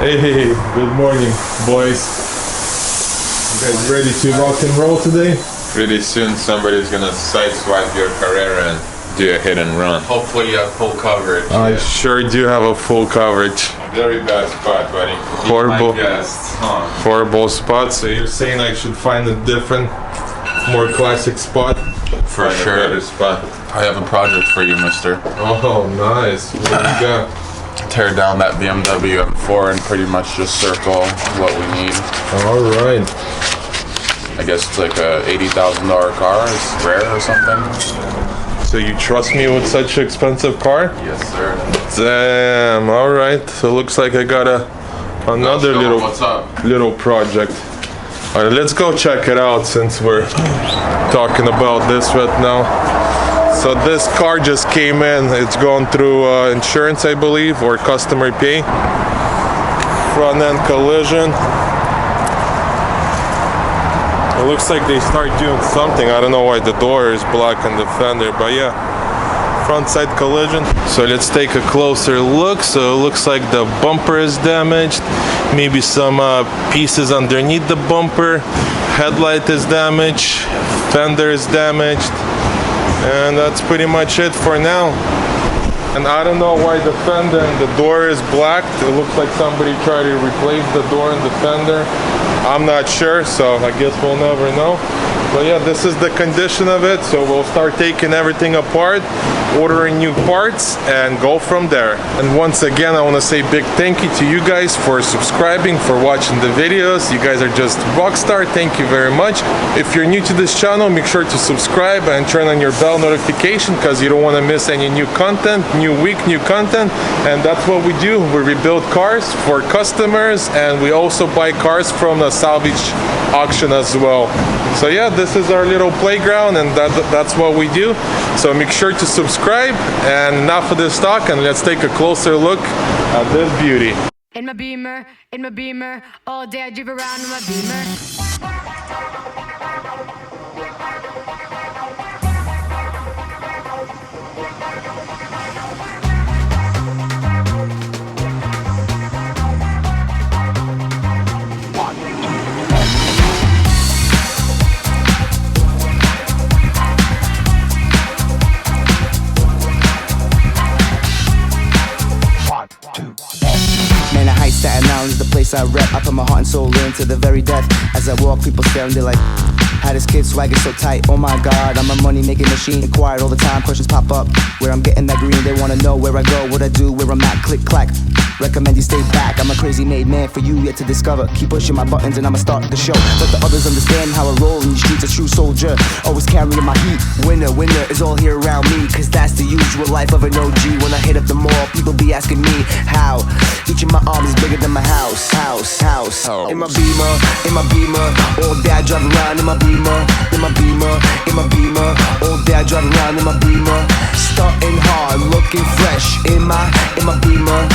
Hey, good morning, boys. You guys ready to rock and roll today? Pretty soon somebody's gonna sideswipe your Carrera and do a hit and run. Hopefully you have full coverage. I sure do have a full coverage. Very bad spot, buddy. Horrible spot. So you're saying I should find a different, more classic spot? For sure. A better spot. I have a project for you, mister. Oh, nice. What do you got? Tear down that BMW M4 and pretty much just circle what we need. All right. I guess it's like a $80,000 car. It's rare or something. So you trust me with such an expensive car? Yes, sir. Damn. All right. So it looks like I got another little project. All right, let's go check it out since we're talking about this right now. So this car just came in. It's going through insurance, I believe, or customer pay. Front end collision. It looks like they start doing something. I don't know why the door is black in the fender, but yeah. Front side collision. So let's take a closer look. So it looks like the bumper is damaged. Maybe some pieces underneath the bumper. Headlight is damaged. Fender is damaged. And that's pretty much it for now. And I don't know why the fender and the door is black. It looks like somebody tried to replace the door and the fender. I'm not sure, so I guess we'll never know. But yeah, this is the condition of it. So we'll start taking everything apart, ordering new parts, and go from there. And once again, I want to say big thank you to you guys for subscribing, for watching the videos. You guys are just rock star. Thank you very much. If you're new to this channel, make sure to subscribe and turn on your bell notification because you don't want to miss any new content, new week, new content. And that's what we do. We rebuild cars for customers, and we also buy cars from the salvage auction as well. So yeah, this is our little playground, and that's what we do. So make sure to subscribe, and enough of this talk, and let's take a closer look at this beauty. In my Beamer, all day I drive around in my Beamer. Staten Island is the place I rep. I put my heart and soul into the very death. As I walk, people stare and they're like, how this kid swagger so tight? Oh my god, I'm a money-making machine. Quiet all the time, questions pop up. Where I'm getting that green, they wanna know where I go, what I do, where I'm at, click, clack. Recommend you stay back, I'm a crazy made man for you yet to discover. Keep pushing my buttons and I'ma start the show. Let the others understand how I roll in these streets, a true soldier. Always carrying my heat, winner is all here around me. Cause that's the usual life of an OG. When I hit up the mall, people be asking me how. Each of my arms is bigger than my house. In my Beamer, all day I drive around in my Beamer. All day I drive around in my Beamer. Starting hard, looking fresh. In my Beamer.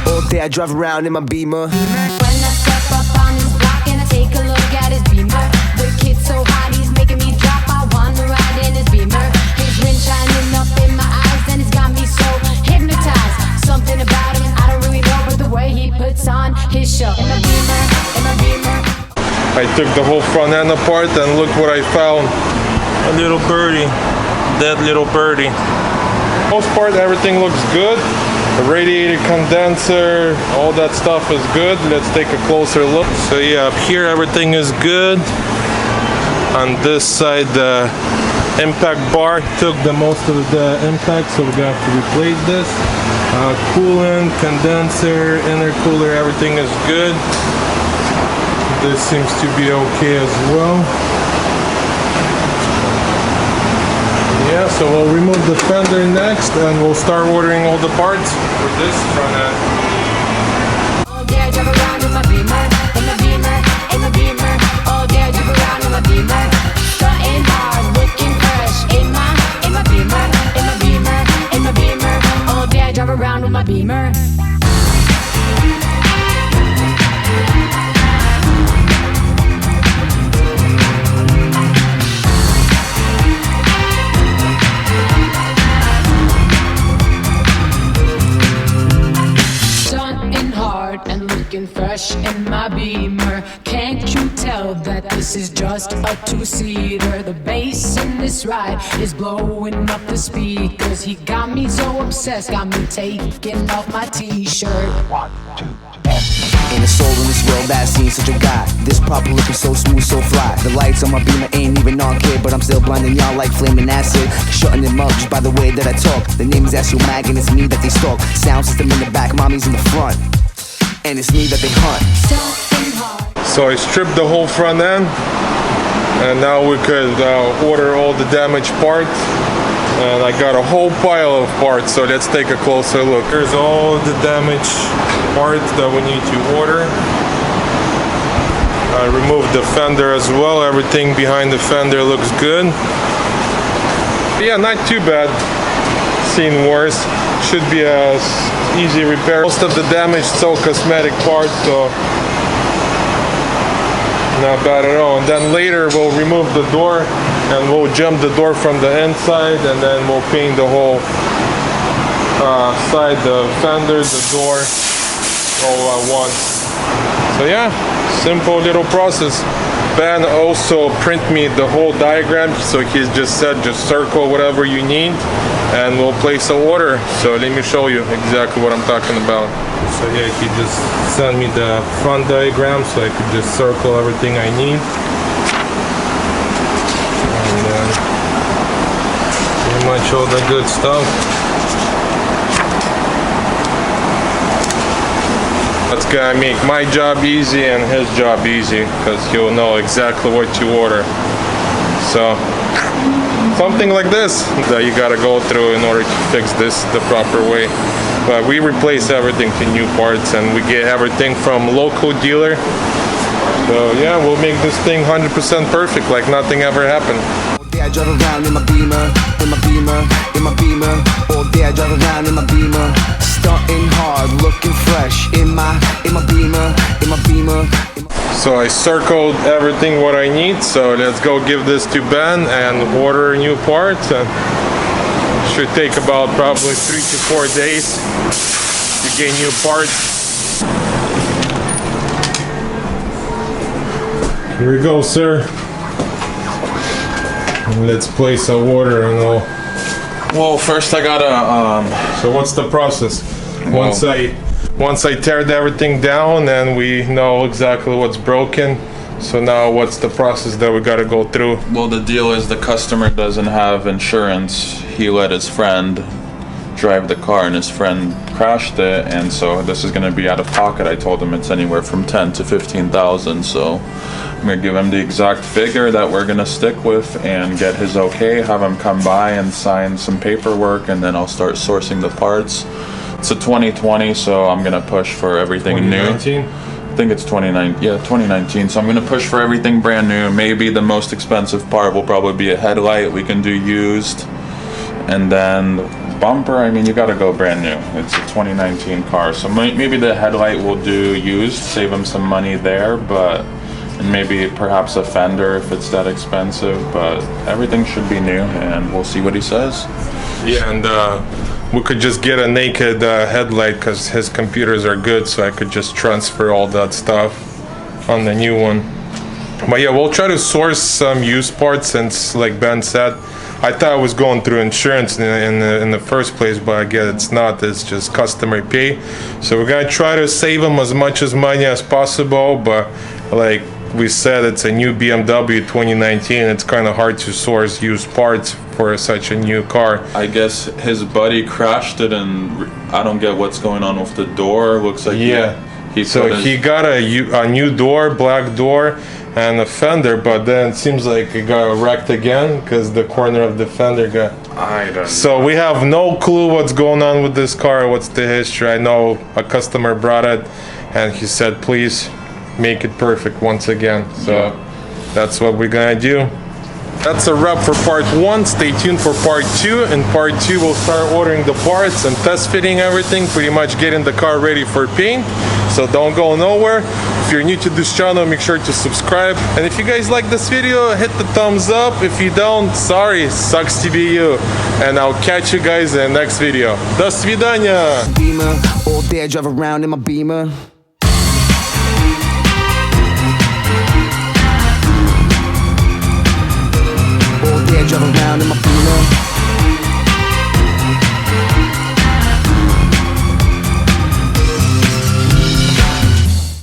All day I drive around in my Beamer. When I step up on this block and I take a look at his Beamer, the kid's so hot, he's making me drop. I wanna ride in his Beamer. His rim shining up in my eyes, and it's got me so hypnotized. Something about him, I don't really know, but the way he puts on his show. In my Beamer. I took the whole front end apart, and look what I found. A little birdie. Dead little birdie. Most part, everything looks good. The radiator condenser, all that stuff is good. Let's take a closer look. So yeah, up here everything is good. On this side, the impact bar took the most of the impact, so we're gonna have to replace this. Coolant, condenser, intercooler, everything is good. This seems to be okay as well. Yeah, so we'll remove the fender next, and we'll start ordering all the parts for this front end. All day I drive around in my Beamer. All day I drive around in my Beamer. Starting hard, looking fresh. In my Beamer. All day I drive around with my Beamer. fresh in my Beamer. Can't you tell that this is just a two-seater? The bass in this ride is blowing up the speakers. He got me so obsessed, got me taking off my t-shirt. Ain't a soul in this world that's seen such a guy. This proper looking so smooth, so fly. The lights on my Beamer ain't even on, kid, but I'm still blinding y'all like flaming acid. Shutting them up just by the way that I talk. The name is Asio Mag and it's me that they stalk. Sound system in the back, mommy's in the front, and it's me that they hunt. So I stripped the whole front end, and now we could order all the damaged parts. And I got a whole pile of parts, so let's take a closer look. Here's all the damaged parts that we need to order. I removed the fender as well. Everything behind the fender looks good. Yeah, not too bad. Seen worse. Should be a easy repair. Most of the damage is all cosmetic parts, so not bad at all. And then later we'll remove the door and we'll jump the door from the inside, and then we'll paint the whole side, the fender, the door, all at once. So yeah, simple little process. Ben also print me the whole diagram, so he's just said just circle whatever you need and we'll place an order. So let me show you exactly what I'm talking about. So yeah, he just sent me the front diagram so I could just circle everything I need. And then pretty much all the good stuff. That's gonna make my job easy and his job easy, because he'll know exactly what to order. So something like this that you gotta go through in order to fix this the proper way. But we replace everything to new parts, and we get everything from local dealer. So yeah, we'll make this thing 100% perfect, like nothing ever happened. All day I drive around in my Beamer, in my Beamer, in my Beamer. All day I drive around in my Beamer, stunting hard, looking fresh in my Beamer, in my Beamer. So I circled everything what I need. So let's go give this to Ben and order new parts. And should take about probably 3 to 4 days to get new parts. Here we go, sir. And let's place an order and all. Well, first I gotta So what's the process? Once I tear everything down and we know exactly what's broken, so now what's the process that we gotta go through? well, the deal is the customer doesn't have insurance. He let his friend drive the car and his friend crashed it, and so this is gonna be out of pocket. I told him it's anywhere from 10 to 15,000, so I'm gonna give him the exact figure that we're gonna stick with and get his okay, have him come by and sign some paperwork, and then I'll start sourcing the parts. It's a 2020, so I'm gonna push for everything 2019? new. I think it's 2019, so I'm gonna push for everything brand new. Maybe the most expensive part will probably be a headlight. We can do used, and then bumper, I mean, you gotta go brand new. It's a 2019 car, so maybe the headlight will do used, save him some money there, but and maybe perhaps a fender if it's that expensive, but everything should be new, and we'll see what he says. Yeah, and we could just get a naked headlight because his computers are good, so I could just transfer all that stuff on the new one. But yeah, we'll try to source some used parts, since like Ben said, I thought I was going through insurance in the first place, but I guess it's not. It's just customer pay. So we're gonna try to save them as much as money as possible, but like we said, it's a new BMW 2019. It's kind of hard to source used parts for such a new car. I guess his buddy crashed it, and I don't get what's going on with the door. Looks like Yeah. He got a new door, black door, and a fender, but then it seems like it got wrecked again because the corner of the fender got. I don't know. So we have no clue what's going on with this car, what's the history. I know a customer brought it and he said, please make it perfect once again. So that's what we're gonna do. That's a wrap for part 1. Stay tuned for part 2. In part 2, we'll start ordering the parts and test fitting everything, pretty much getting the car ready for paint. So don't go nowhere. If you're new to this channel, make sure to subscribe. And if you guys like this video, hit the thumbs up. If you don't, sorry, sucks to be you. And I'll catch you guys in the next video. До свидания! Beamer, all day I drive around in my Beamer. around in my female.